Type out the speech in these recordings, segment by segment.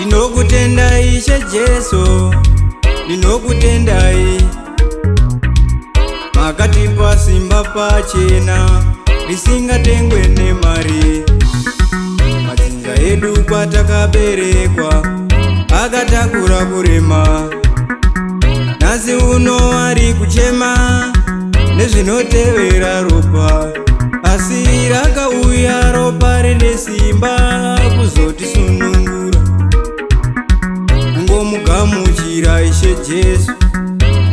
Ndinokutendai Ishe Jesu, ndinokutendai. Makatipa simba pachena risingatengwe nemari. Madzinza edu kwatakaberekwa akatakura kurema. Nhasi uno ari kuchema nezvinotevera ropa, asi rakauya ropa rine simba kuzotisunungura. Kungomugamuchira Ishe Jesu,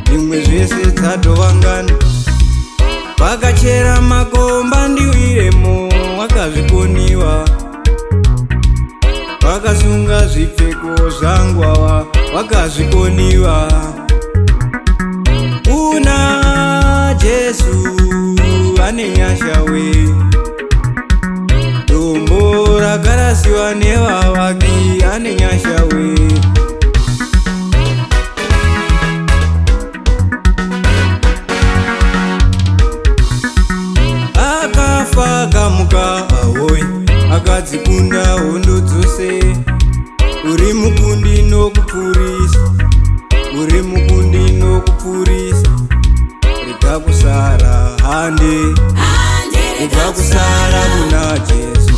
zvimwe zvese dzatovangana. Vakachera makomba ndiwiremo wakazvikoniwa, vakasunga zvipfeko zvangwawa wakazvikoniwa. Kuna Jesu ane nyasha we, dombo rakarasiwa nevavaki ane nyasha we. Akamuka ahoy akadzikunda hondo dzose. Uri mukundi nokupurisa, uri mukundi nokupurisa. Rega kusara hande, rega kusara kuna Jesu.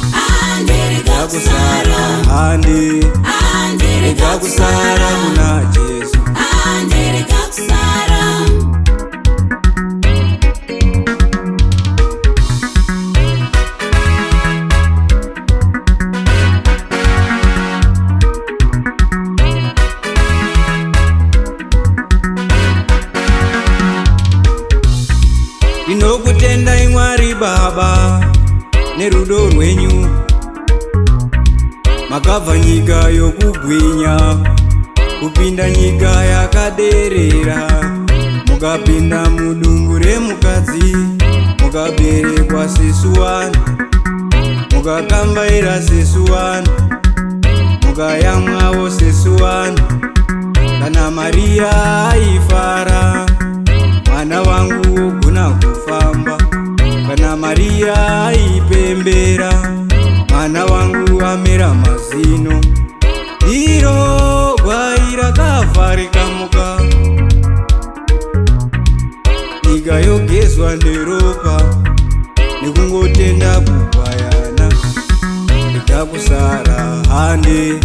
Rega kusara hande, rega kusara kuna Jesu. Ndinokutendai Mwari Baba nerudo rwenyu. Makabva nyika yokugwinya kupinda nyika yakaderera. Mukapinda mudumbu remukadzi mukaberekwa sesu vanhu. Mukakambaira sesu vanhu, mukayamwawo sesu vanhu. Kana Mariya aifara, mwana wangu ogona kufamba. Kana Mariya aipembera, mwana wangu amera mazino. Iro gwai rakabva rikamuka, nyika yogezwa neropa nekungotenda kugwayana. Rega kusara hande,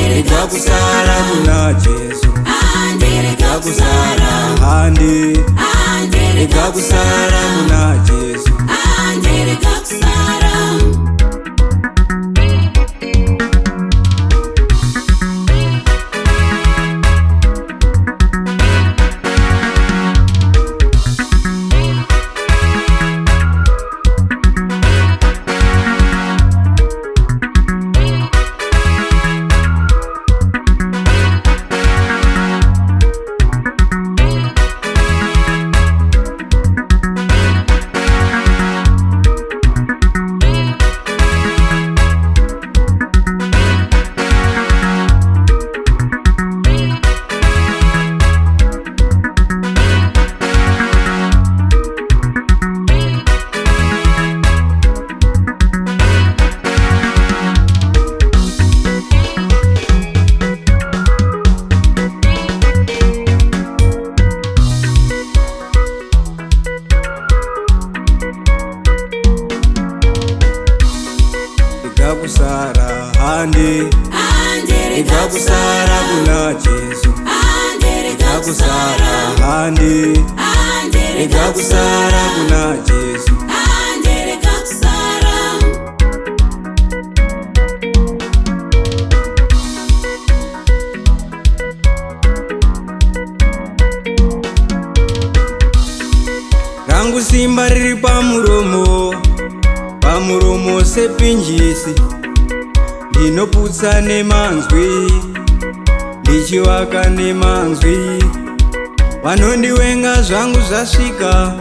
rega kusara kuna Jesu. Rega kusara hande, rega kusara kuna Jesu. Rega kusara hande, rega kusara kuna Jesu. Rega kusara hande, rega kusara kuna Jesu. Rangu simba riri pamuromo, pamuromo sepinjisi. Ndinoputsa nemanzwi, ndichivaka nemanzwi. Vanondiwenga zvangu zvasvika,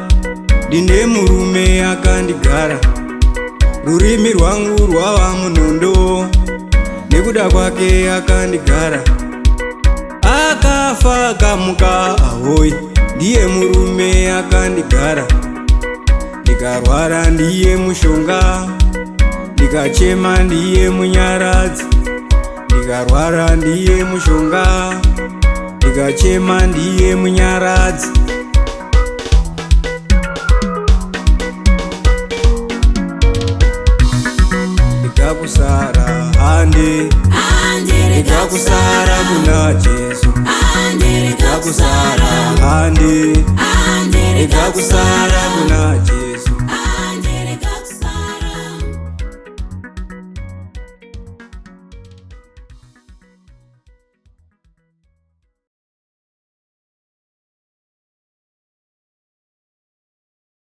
ndine murume akandigara. Rurimi rwangu rwava munondo, nekuda kwake akandigara. Akafa akamuka ahoy, ndiye murume akandigara. Ndikarwara ndiye mushonga, ndikachema ndiye munyaradzi. ndikarwara ndiye mushonga, ndikachema ndiye munyaradzi. Ndikakusara hande, ndikakusara kuna Jesu, ndikakusara hande, ndikakusara